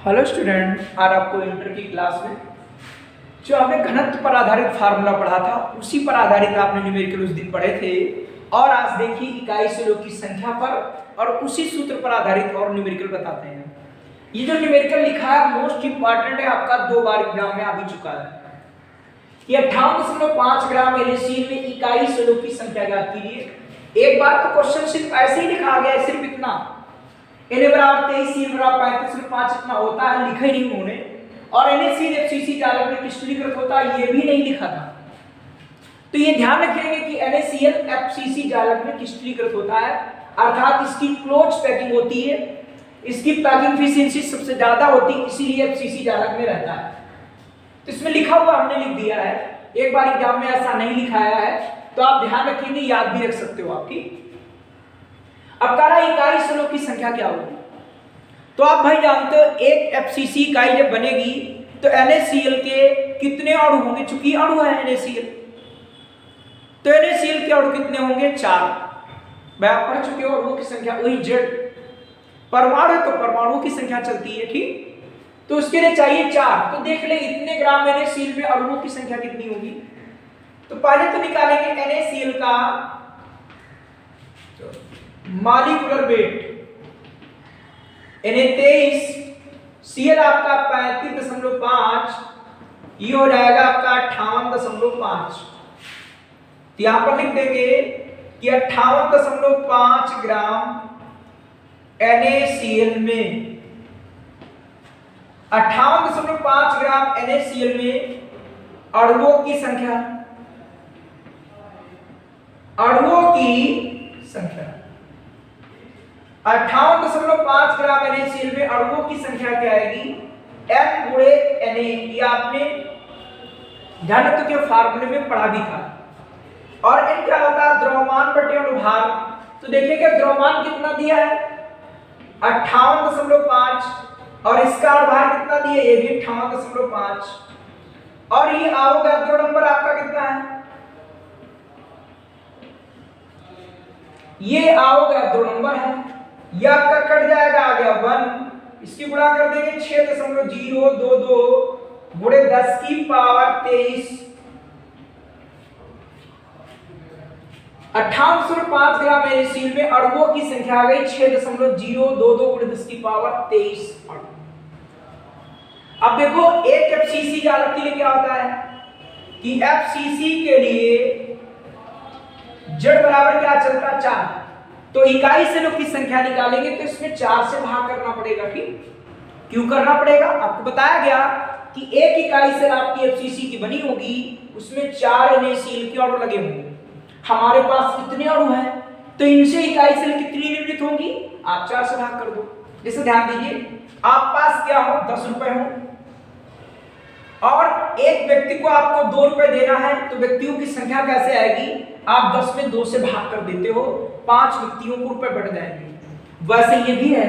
Hello student, आज आपको inter की क्लास में जो हमने घनत्व पर आधारित फार्मूला पढ़ा था उसी पर आधारित आपने न्यूमेरिकल उस दिन पढ़े थे। और आज देखिए इकाई सेलों की संख्या पर और उसी सूत्र पर आधारित और न्यूमेरिकल बताते हैं। ये जो न्यूमेरिकल लिखा है मोस्ट इंपॉर्टेंट है, आपका 2 बार एग्जाम में आ भी चुका है। ये 58.5 ग्राम NaCl में इकाई सेलों की संख्या ज्ञात कीजिए। एक बार तो क्वेश्चन सिर्फ ऐसे ही लिखा गया है, सिर्फ इतना Na बराबर 23, C बराबर 35/5 इतना होता है, लिखा ही नहीं उन्होंने। और NaCl FCC जालक में क्रिस्टलीकृत होता है, ये भी नहीं लिखा था। तो ये ध्यान रखेंगे कि NaCl FCC जालक में क्रिस्टलीकृत होता है, अर्थात इसकी क्लोज पैकिंग होती है, इसकी पैकिंग एफिशिएंसी सबसे ज्यादा होती है, इसीलिए FCC जालक में रहता है। तो इसमें लिखा हुआ हमने लिख दिया है, एक बार एग्जाम में ऐसा नहीं लिखाया है तो आप ध्यान रखेंगे, याद भी रख सकते हो आपकी। अब कह रहा इकाई सेलों की संख्या क्या होगी, तो आप भाई जानते हो एक FCC इकाई जब बनेगी तो NaCl के कितने अणु होंगे, चूंकि अणु है NaCl तो NaCl के अणु कितने होंगे, 4। मैं आप पढ़ चुके हो अणुओं की संख्या, वही Z परमाणु है तो परमाणुओं की संख्या चलती है, ठीक। तो उसके लिए चाहिए 4। तो देख ले इतने ग्राम NaCl में अणुओं की संख्या कितनी होगी। तो पहले तो निकालेंगे NaCl का मॉलिक्यूलर वेट। Na23 Cl आपका 35.5, ये हो जाएगा आपका 58.5। तो यहां पर लिख देंगे कि 58.5 ग्राम NaCl में 58.5 ग्राम NaCl में अणुओं की संख्या, अणुओं की संख्या 58.5 ग्राम NaCl में अणुओं की संख्या क्या आएगी, N गुणे Na। ये आपने घनत्व के फार्मूले में पढ़ा भी था। और N क्या होता है, द्रव्यमान बटे अनुभाग। तो देखेंगे द्रव्यमान कितना दिया है 58.5 और इसका अनुभाग कितना दिया, ये भी 58.5। और ये अवोगाद्रो नंबर आपका कितना है, ये अवोगाद्रो नंबर है, ये आपका कट जाएगा, आ गया 1, इसकी गुणा कर देंगे 6.022 गुणे 10 की पावर 23। 58.5 ग्राम NaCl में अणुओं की संख्या आ गई 6.022 गुणे 10 की पावर 23। अब देखो एक FCC जालक के लिए क्या होता है कि FCC के लिए Z बराबर क्या चलता है, 4। तो इकाई सेलों की संख्या निकालेंगे तो इसमें 4 से भाग करना पड़ेगा, ठीक। क्यों करना पड़ेगा, आपको बताया गया कि एक इकाई सेल आपकी FCC की बनी होगी, उसमें 4 NaCl के अणु लगे होंगे। हमारे पास इतने अणु हैं तो इनसे इकाई सेल कितनी निर्मित होंगी, आप 4 से भाग कर दो। जैसे ध्यान दीजिए, आप पास क्या हो, 10 रुपए हो और एक व्यक्ति को आपको 2 रुपए देना है, तो व्यक्तियों की संख्या कैसे आएगी, आप 10 में 2 से भाग कर देते हो, 5 व्यक्तियों को रुपए बढ़ जाएंगे। वैसे ये भी है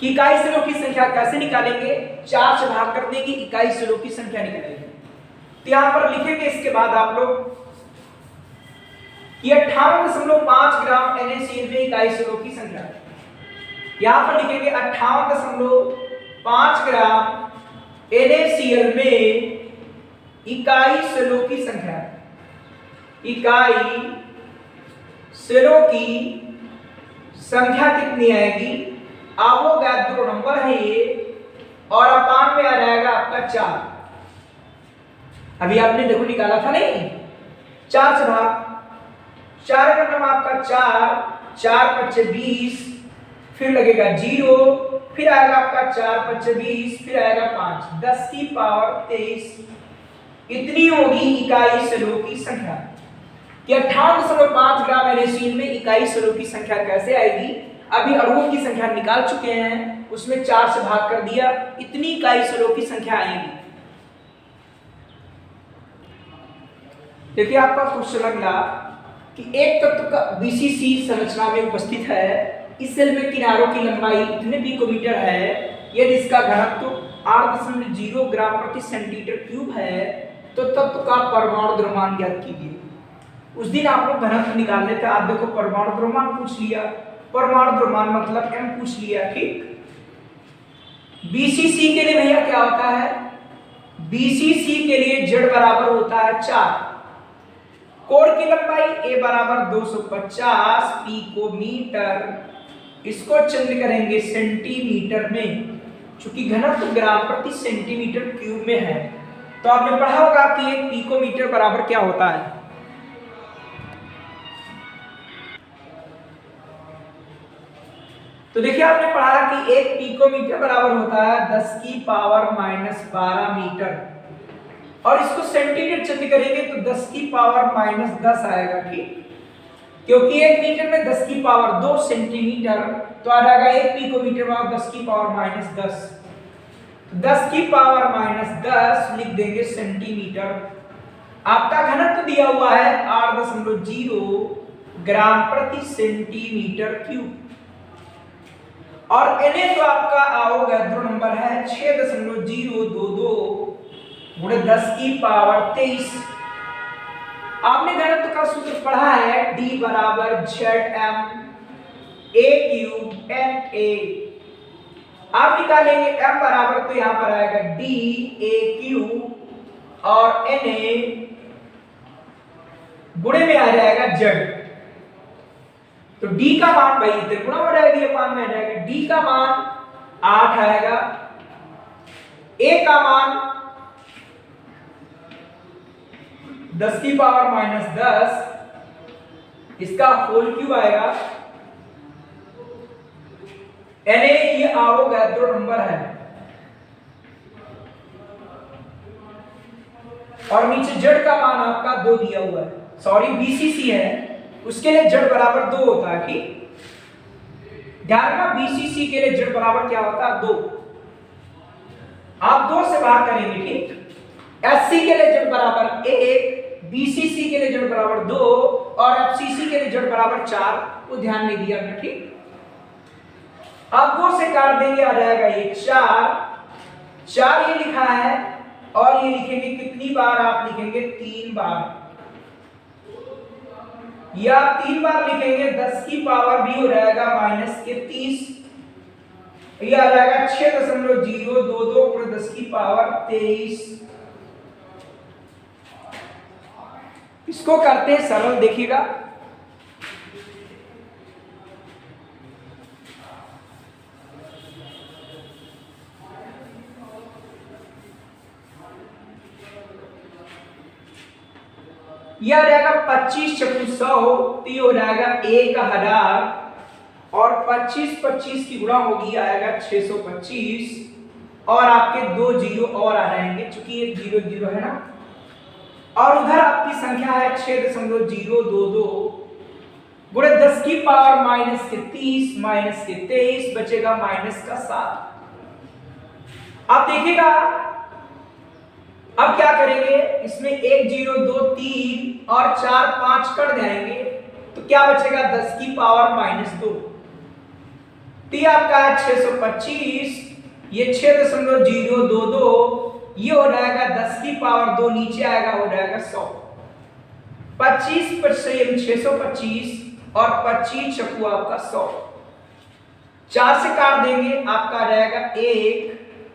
कि इकाई सेलों की संख्या कैसे निकालेंगे, 4 से भाग कर देंगे, इकाई सेलों की संख्या निकालेंगे। तो यहां पर लिखेंगे इसके बाद आप लोग कि 58.5 ग्राम NaCl में इकाई सेलों की संख्या, यहां पर लिखेंगे 58.5 ग्राम NaCl में इकाई सेलों की संख्या, इकाई सेलों की संख्या कितनी आएगी, अवोगाद्रो नंबर है ये, और अपान में आ जाएगा आपका 4। अभी आपने देखो निकाला था नहीं, 4 से भाग, 4 का नाम आपका 4, 4 × 5 = 20, फिर लगेगा 0, फिर आएगा आपका 4 × 5 = 20, फिर आएगा 5, 10 की पावर 23। इतनी होगी इकाई सेलों की संख्या। कि 58.5 ग्राम NaCl में इकाई सेलों की संख्या कैसे आएगी, अभी अणुओं की संख्या निकाल चुके हैं, उसमें 4 से भाग कर दिया, इतनी इकाई सेलों की संख्या आएगी। देखिए आपका क्वेश्चन अगला कि एक तत्व का BCC संरचना में उपस्थित है, इस सेल में किनारों की लंबाई इतने पिकोमीटर है, यदि इसका घनत्व 8.0 ग्राम प्रति सेंटीमीटर क्यूब है, तो तत्व का परमाणु द्रव्यमान ज्ञात कीजिए। उस दिन आप लोग घनत्व निकालने थे, आप देखो परमाणु द्रव्यमान पूछ लिया, परमाणु द्रव्यमान मतलब m पूछ लिया, ठीक। बीसीसी के लिए भैया क्या होता है, बीसीसी के लिए जेड बराबर होता है 4, कोर की लंबाई ए बराबर 250 पिकोमीटर, इसको चेंज करेंगे सेंटीमीटर में, चूंकि घनत्व ग्राम प्रति सेंटीमीटर क्यूब में है। तो आपने पढ़ा होगा कि एक पिकोमीटर बराबर क्या होता है। तो देखिए आपने पढ़ा कि एक पिकोमीटर बराबर होता है 10 की पावर -12 मीटर, और इसको सेंटीमीटर चेंज करेंगे तो 10 की पावर -10 आएगा, ठीक, क्योंकि एक मीटर में 10 की पावर 2 सेंटीमीटर, तो आ जाएगा एक पिकोमीटर बराबर 10 की पावर -10, 10 की पावर -10 लिख देंगे सेंटीमीटर। आपका घनत्व दिया हुआ है 8.0 ग्राम प्रति सेंटीमीटर क्यूब, और Na तो आपका आओगे ध्रुव नंबर है 6.022 गुणे 10 की पावर 23। आपने घनत्व का सूत्र पढ़ा है D बराबर Zm A क्यूब Na, आप निकालेंगे m बराबर, तो यहां पर आएगा D A क्यूब और Na गुणे में आ जाएगा Z, तो D का मान भाई इधर गुणा हो जाएगा, ये मान में आ जाएगा, D का मान 8 आएगा, A का मान 10 की पावर -10, इसका होल क्यूब आएगा, Na ये आवोगाद्रो नंबर है, और नीचे Z का मान आपका 2 दिया हुआ है, सॉरी BCC है, उसके लिए Z बराबर 2 होता है, ठीक, ध्यान रखना BCC के लिए Z बराबर क्या होता है 2, आप 2 से भाग करेंगे, ठीक, SC के लिए Z बराबर 1, BCC के लिए Z बराबर 2 और FCC के लिए Z बराबर 4, वो ध्यान नहीं दिया हमने, ठीक, अब 2 से काट देंगे, आ जाएगा ये 4 ये लिखा है, और ये लिखेंगे कितनी बार, आप लिखेंगे 3 बार, या 3 बार लिखेंगे 10 की पावर भी हो जाएगा -30, ये आ जाएगा 6.022 गुणे 10 की पावर 23। इसको करते हैं सरल, देखिएगा, यह आ जाएगा 25 × 100, तो ये हो जाएगा 1000, और 25 की गुणा होगी, आएगा 625, और आपके 2 जीरो और आ जाएंगे, चूंकि एक 0 है ना, और उधर आपकी संख्या है 6.022 गुणे 10 की पावर -30 -23 बचेगा -7। आप देखिएगा अब क्या करेंगे, इसमें 1 0 2 3 और 4 5 कट जाएंगे, तो क्या बचेगा 10 की पावर -2, तो ये आपका है 625, ये 6.022, ये हो जाएगा 10 की पावर 2 नीचे आएगा, हो जाएगा 100, 25 पर से 625 और 25 चक्कू आपका 100, 4 से काट देंगे, आपका आ जाएगा 1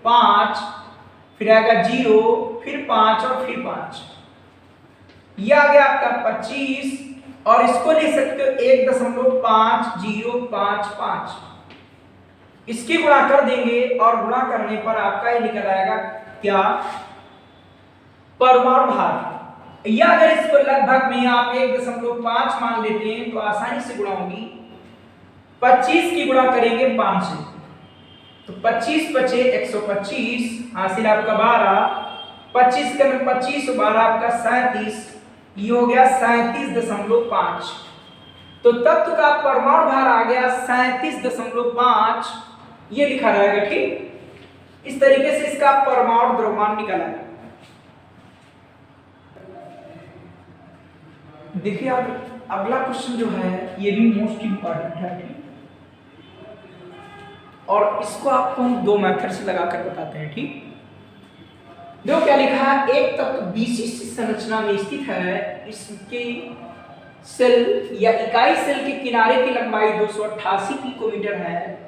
5, फिर आएगा 0, फिर 5 और फिर 5, ये आ गया आपका 25, और इसको लिख सकते हो 1.5055, इसकी गुणा कर देंगे, और गुणा करने पर आपका ये निकल आएगा क्या, परमाणु भार, या अगर इसको लगभग में आप 1.5 मान लेते हैं तो आसानी से गुणा होगी, 25 की गुणा करेंगे 5 से, तो 25 बचे 125, हासिल आपका 12, 25 का 25 और 12 आपका 37, ये हो गया 37.5, तो तत्व का परमाणु भार आ गया 37.5, ये लिखा रहेगा, ठीक, इस तरीके से इसका परमाणु द्रव्यमान निकला है। देखिए अब अगला क्वेश्चन जो है ये भी मोस्ट इंपॉर्टेंट है, ठीक, और इसको आपको हम 2 मेथड से लगाकर बताते हैं, ठीक, देखो क्या लिखा है, एक तत्व बीसीसी संरचना में स्थित है, इसके सेल या इकाई सेल के किनारे की लंबाई 288 पिकोमीटर है,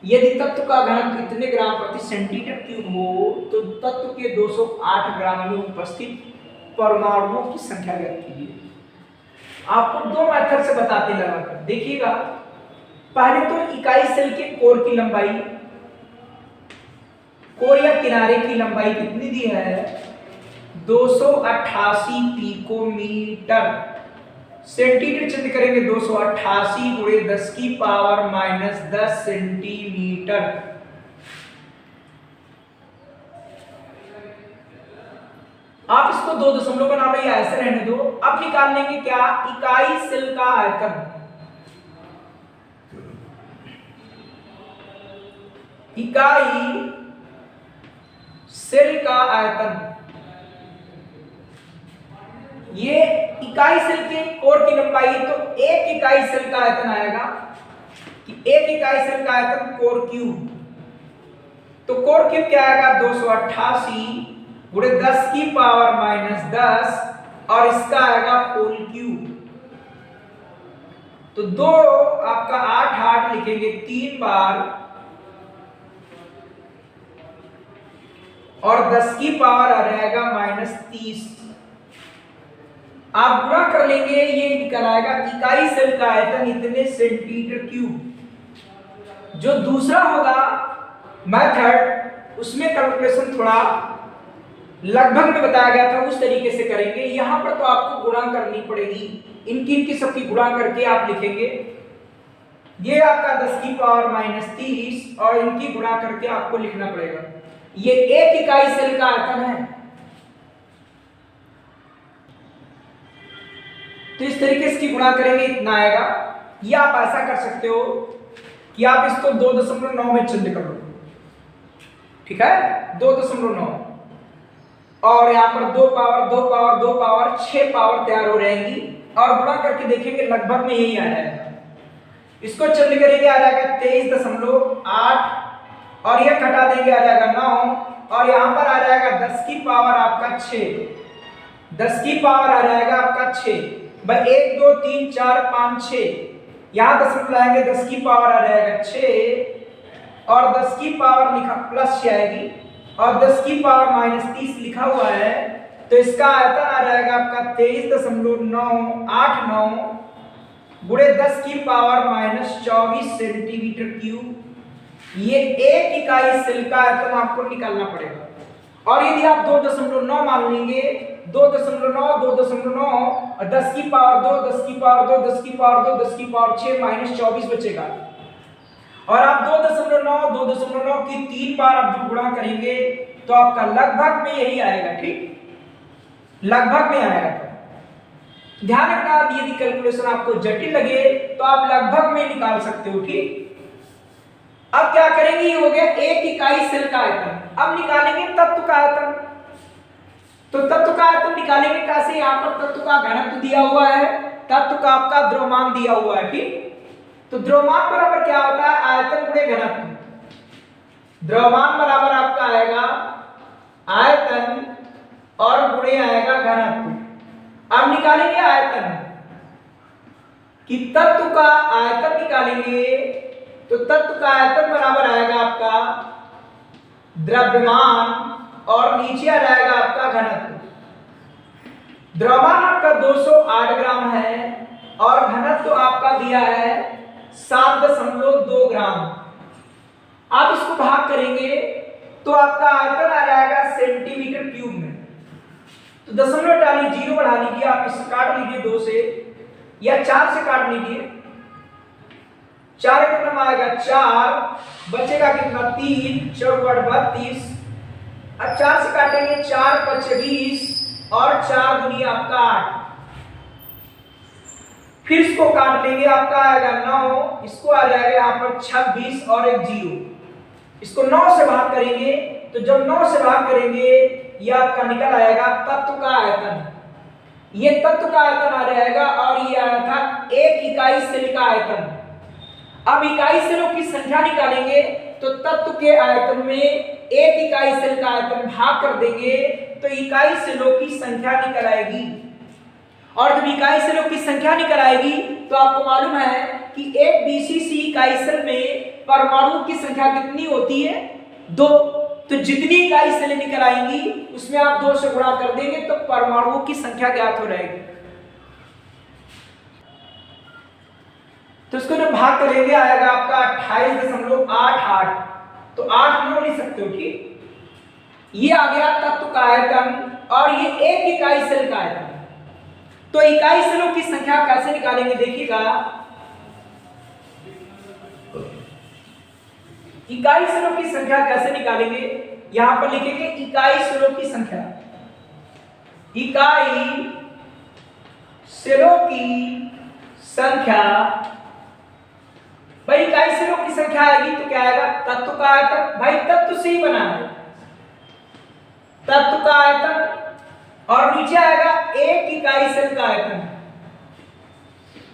यदि तत्व का घनत्व इतने ग्राम प्रति सेंटीमीटर क्यूब हो तो तत्व के 208 ग्राम में उपस्थित परमाणुओं की संख्या ज्ञात कीजिए। आपको दो मेथड से बताते लगाकर देखिएगा। पहले तो इकाई सेल के कोर की लंबाई, कोर या किनारे की लंबाई कितनी दी है 288 पिकोमीटर। सेंटीमीटर चिन्ह करेंगे 288 गुणे 10 की पावर माइनस 10 सेंटीमीटर। आप इसको 2 दशमलव बना लो या ऐसे रहने दो। अब निकाल लेंगे क्या इकाई सेल का आयतन। इकाई सेल का आयतन, ये इकाई सेल के कोर की लंबाई है तो एक इकाई सेल का आयतन आएगा कि एक इकाई सेल का आयतन कोर क्यूब। तो कोर क्यूब क्या आएगा 288 गुणे 10 की पावर माइनस 10 और इसका आएगा होल क्यूब। तो 2 आपका 8 8 लिखेंगे 3 बार और 10 की पावर आ जाएगा माइनस 30। आप गुणा कर लेंगे, ये निकल आएगा इकाई सेल का आयतन इतने सेंटीमीटर क्यूब। जो दूसरा होगा मेथड उसमें कैलकुलेशन थोड़ा लगभग में बताया गया था, उस तरीके से करेंगे। यहां पर तो आपको गुणा करनी पड़ेगी, इनकी सबकी गुणा करके आप लिखेंगे। ये आपका 10 की पावर माइनस 30 और इनकी गुणा करके आपको लिखना पड़ेगा। ये एक इकाई सेल का आयतन है। तो इस तरीके से गुणा करेंगे इतना आएगा। या आप ऐसा कर सकते हो कि आप इसको 2.9 में चिन्ह कर लो, ठीक है 2.9 और यहाँ पर 2 पावर 2 पावर 2 पावर 6 पावर तैयार हो रहेंगी और गुणा करके देखेंगे लगभग में यही आ जाएगा। इसको चिन्ह करेंगे आ जाएगा 23.8 और यह घटा देंगे आ जाएगा 9 और यहाँ पर आ जाएगा 10 की पावर आपका 6, 10 की पावर आ जाएगा आपका 6 भाई 1 2 3 4 5 6, यहाँ दशमलव लाएंगे 10 की पावर आ जाएगा 6 और 10 की पावर लिखा प्लस 6 आएगी और 10 की पावर माइनस 30 लिखा हुआ है। तो इसका आयतन आ जाएगा आपका 23.989 गुणे 10 की पावर माइनस 24 सेंटीमीटर क्यूब। ये एक इकाई सेल का आयतन आपको निकालना पड़ेगा। और यदि आप 2.9 मान लेंगे 2.9 2.9 और 10 की पावर 2 10 की पावर 2 10 की पावर 2 10 की पावर 6 माइनस 24 बचेगा। और आप 2.9 2.9 की 3 बार आप जो गुणा करेंगे तो आपका लगभग में यही आएगा, ठीक लगभग में आएगा। ध्यान रखना यदि कैलकुलेशन आपको जटिल लगे तो आप लगभग में निकाल सकते हो, ठीक। अब क्या करेंगे, ये हो गया एक इकाई सेल का आयतन। अब निकालेंगे तत्व का आयतन। तो तत्व का आयतन निकालेंगे कैसे, यहाँ पर तत्व का घनत्व दिया हुआ है, तत्व का आपका द्रव्यमान दिया हुआ है, ठीक। तो द्रव्यमान बराबर क्या होता है आयतन गुणे घनत्व। द्रव्यमान बराबर आपका आएगा आयतन और गुणे आएगा घनत्व। अब निकालेंगे आयतन कि तत्व का आयतन निकालेंगे तो तत्व का आयतन बराबर आएगा आपका द्रव्यमान और नीचे आ जाएगा आपका घनत्व। द्रव्यमान आपका 208 ग्राम है और घनत्व आपका दिया है 7.2 ग्राम। आप इसको भाग करेंगे तो आपका आयतन आ जाएगा सेंटीमीटर क्यूब में। तो दशमलव डालिए, जीरो बढ़ा लीजिए, आप इसे काट लीजिए 2 से या 4 से काट लीजिए। 4 का क्रम आएगा 4, बचेगा कितना 3, 4 32। अब 4 से काटेंगे 4 5 20 और 4 दुनिया आपका 8। फिर इसको काट लेंगे आपका आएगा 9, इसको आ जाएगा यहाँ पर 26 और एक 0। इसको 9 से भाग करेंगे तो जब 9 से भाग करेंगे ये आपका निकल आएगा तत्व का आयतन। ये तत्व का आयतन आ जाएगा और ये आया था एक इकाई सेल का आयतन। अब इकाई सेलों की संख्या निकालेंगे तो तत्व के आयतन में एक इकाई सेल का आयतन भाग कर देंगे तो इकाई सेलों की संख्या निकल आएगी। और जब इकाई सेलों की संख्या निकल आएगी तो आपको मालूम है कि एक बीसीसी इकाई सेल में परमाणुओं की संख्या कितनी होती है? 2। तो जितनी इकाई सेलें निकल आएंगी उसमें आप 2 से गुणा कर देंगे तो परमाणुओं की संख्या ज्ञात हो जाएगी। तो इसको जब भाग करेंगे आएगा आपका 28.88। तो 8 हम लोग लिख सकते हो कि ये आ गया तत्व का आयतन और ये एक इकाई सेल का आयतन। तो इकाई सेलों की संख्या कैसे निकालेंगे देखिएगा। इकाई सेलों की संख्या कैसे निकालेंगे, यहां पर लिखेंगे इकाई सेलों की संख्या। इकाई सेलों की संख्या, भाई इकाई सेलों की संख्या आएगी तो क्या आएगा? तत्व का आयतन। भाई तत्व से ही बना है, तत्व का आयतन और नीचे आएगा एक इकाई सेल का आयतन।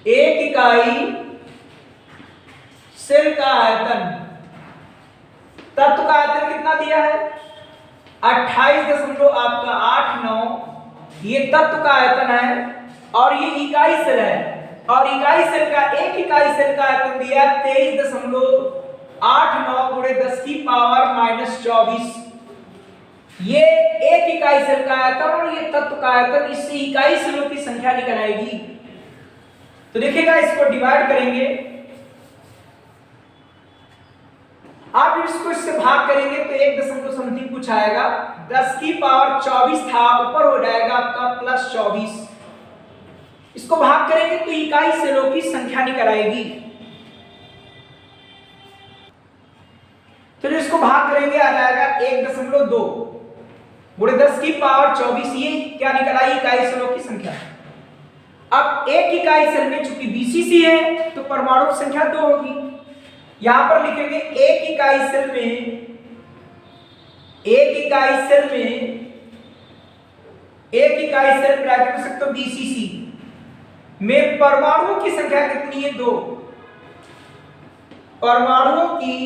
एक इकाई सेल का आयतन, तत्व का आयतन कितना दिया है? 28.89। ये तत्व का आयतन है और ये इकाई सेल है और इकाई सेल का एक इकाई सेल का आयतन दिया 23.89 गुणे 10 की पावर -24। ये एक इकाई सेल का आयतन और ये तत्व का आयतन, इससे इकाई सेलों की संख्या निकल आएगी। तो देखिएगा इसको डिवाइड करेंगे, आप इसको इससे भाग करेंगे तो 1 समथिंग कुछ आएगा। 10 की पावर 24 था, ऊपर हो जाएगा आपका +24। इसको भाग करेंगे तो इकाई सेलों की संख्या निकल आएगी। तो जो इसको भाग करेंगे आ जाएगा 1.2 गुणे 10 की पावर 24। ये क्या निकल आई? इकाई सेलों की संख्या। अब एक इकाई सेल में चूंकि बीसीसी है तो परमाणु की संख्या 2 होगी। यहां पर लिखेंगे एक इकाई सेल में, एक इकाई सेल ब्रैकेट में सकते हो बीसीसी में परमाणुओं की संख्या कितनी है? 2। परमाणुओं की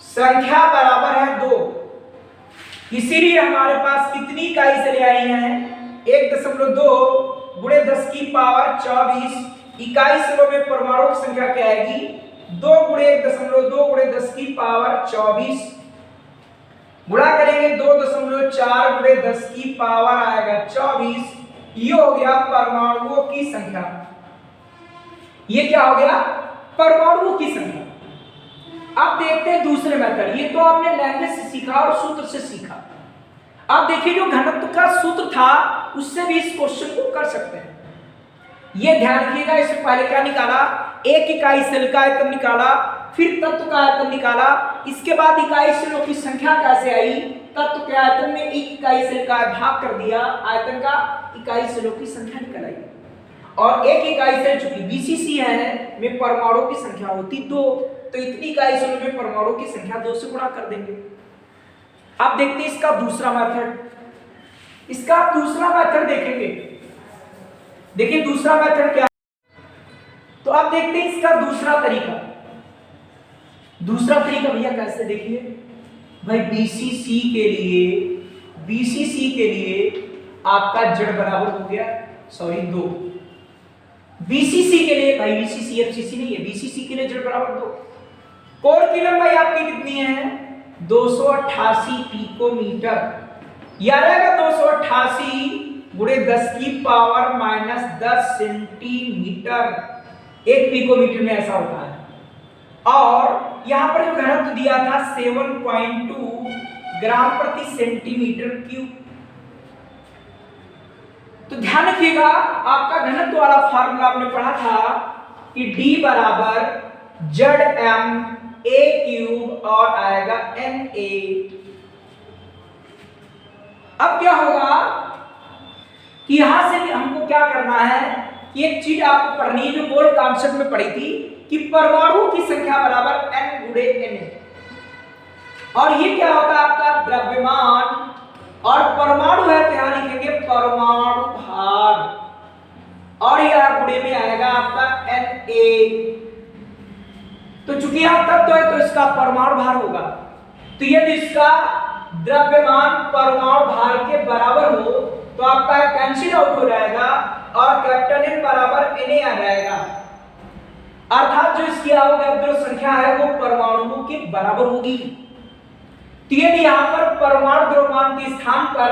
संख्या बराबर है 2। इसीलिए हमारे पास कितनी इकाई सेलें आई हैं? 1.2 गुणे 10 की पावर 24। इकाई सेलों में परमाणुओं की संख्या क्या आएगी? 2 गुणे 1.2 गुणे 10 की पावर 24। गुणा करेंगे 2.4 गुणे 10 की पावर आएगा 24। ये हो गया परमाणुओं की संख्या। ये क्या हो गया? परमाणुओं की संख्या। अब देखते हैं दूसरे मेथड। ये तो आपने लैंग्वेज से सीखा और सूत्र से सीखा। अब देखिए जो घनत्व का सूत्र था उससे भी इस क्वेश्चन को कर सकते हैं। ये ध्यान रखिएगा, इससे पहले क्या निकाला? एक इकाई सेल का आयतन निकाला, फिर तत्व का आयतन निकाला, इसके बाद इकाई सेलों की संख्या कैसे आई? तत्व के आयतन में एक इकाई सेल का भाग कर दिया आयतन का, इकाई सेलों की संख्या निकल आई। और एक इकाई सेल चूंकि बीसीसी है में परमाणुओं की संख्या होती 2, तो इतनी इकाई सेलों में परमाणुओं की संख्या 2 से गुणा कर देंगे। अब देखते हैं इसका दूसरा मेथड। इसका दूसरा मेथड देखेंगे। देखिए दूसरा मेथड क्या, तो अब देखते हैं इसका दूसरा तरीका। दूसरा तरीका भैया कैसे? देखिए भाई बीसीसी के लिए आपका z बराबर हो गया 2। बीसीसी के लिए, भाई बीसीसी एफसीसी नहीं है, बीसीसी के लिए z बराबर 2। कोर की लंबाई आपकी कितनी है? 288 पिकोमीटर। याद रहेगा 288 गुणे 10 की पावर -10 सेंटीमीटर। 1 पिकोमीटर में ऐसा होता है। और यहां पर जो घनत्व दिया था 7.2 ग्राम प्रति सेंटीमीटर क्यूब। तो ध्यान रखिएगा, आपका घनत्व वाला फार्मूला आपने पढ़ा था कि D बराबर ZmA³ और आएगा Na। अब क्या होगा कि यहां से भी हमको क्या करना है कि एक चीज आपको पढ़नी है जो बोल्ड कॉन्सेप्ट में पढ़ी थी कि परमाणुओं की संख्या बराबर n गुणे Na। और ये क्या होता है? आपका द्रव्यमान। और परमाणु है तो यहां लिखेंगे परमाणु भार और यह गुणे में आएगा आपका Na। तो चूंकि यहां तत्व है तो इसका परमाणु भार होगा। तो यदि इसका द्रव्यमान परमाणु भार के बराबर हो तो आपका कैंसिल आउट हो जाएगा और कैपिटल N बराबर Na आ जाएगा। अर्थात जो इसकी अवोगाद्रो संख्या है वो परमाणुओं के बराबर होगी। तो यदि यहां पर परमाणु द्रव्यमान के स्थान पर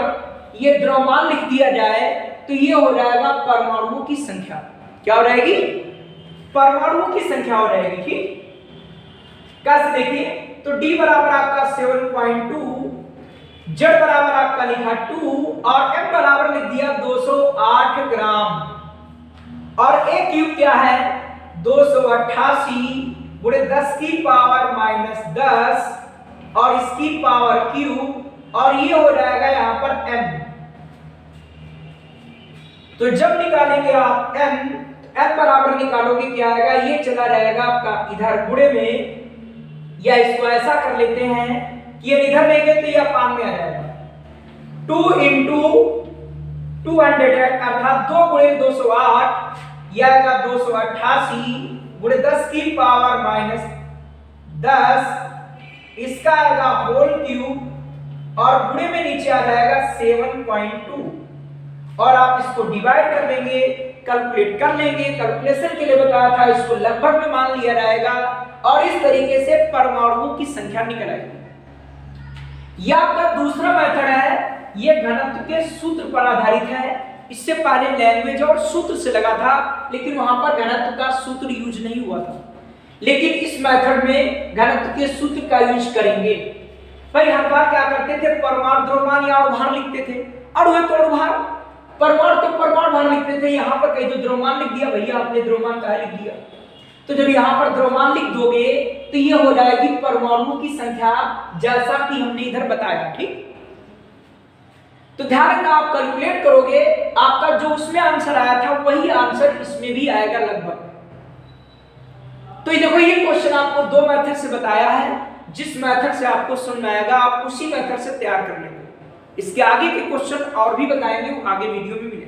ये द्रव्यमान लिख दिया जाए तो ये हो जाएगा परमाणुओं की संख्या। क्या हो जाएगी? परमाणुओं की संख्या हो जाएगी। ठीक, कैसे देखिए, तो D बराबर आपका 7.2, Z बराबर आपका लिखा 2 और M बराबर लिख दिया 208 ग्राम और A क्यूब क्या है 288 गुणे 10 की पावर -10 और इसकी पावर क्यूब और ये हो जाएगा यहां पर M। तो जब निकालेंगे आप M, M बराबर निकालोगे क्या आएगा, ये चला जाएगा आपका इधर गुणे में, या इसको ऐसा कर लेते हैं कि ये इधर लेंगे तो ये पान में आ जाएगा 2 इंटू 200 अर्थात 2 गुणे 208, यह आएगा 288 गुणे 10 की पावर -10, इसका आएगा होल क्यूब और गुणे में नीचे आ जाएगा 7.2 और आप इसको डिवाइड कर लेंगे, कैलकुलेट कर लेंगे। कैलकुलेशन के लिए बताया था, इसको लगभग में मान लिया जाएगा और इस तरीके से परमाणुओं की संख्या निकल आएगी। यह आपका दूसरा मेथड है, यह घनत्व के सूत्र पर आधारित है। इससे पहले लैंग्वेज और सूत्र से लगा था, लेकिन वहां पर घनत्व का सूत्र यूज नहीं हुआ था। लेकिन इस मेथड में घनत्व के सूत्र का यूज करेंगे। भाई हर बार क्या करते थे, परमाणु द्रव्यमान या अणुभार लिखते थे, अणु तो अणुभार, परमाणु तो परमाणु भार लिखते थे। यहाँ पर कहीं तो द्रव्यमान लिख दिया, भैया आपने द्रव्यमान कहा लिख दिया, तो जब यहाँ पर द्रव्यमान लिख दोगे तो ये हो जाएगी परमाणुओं की संख्या, जैसा कि हमने इधर बताया। ठीक, तो ध्यान रखना, आप कैलकुलेट करोगे, आपका जो उसमें आंसर आया था वही आंसर इसमें भी आएगा लगभग। तो ये देखो, ये क्वेश्चन आपको 2 मेथड से बताया है, जिस मेथड से आपको समझ में आएगा आप उसी मेथड से तैयार कर लेंगे। इसके आगे के क्वेश्चन और भी बताएंगे, वो आगे वीडियो में मिलेंगे।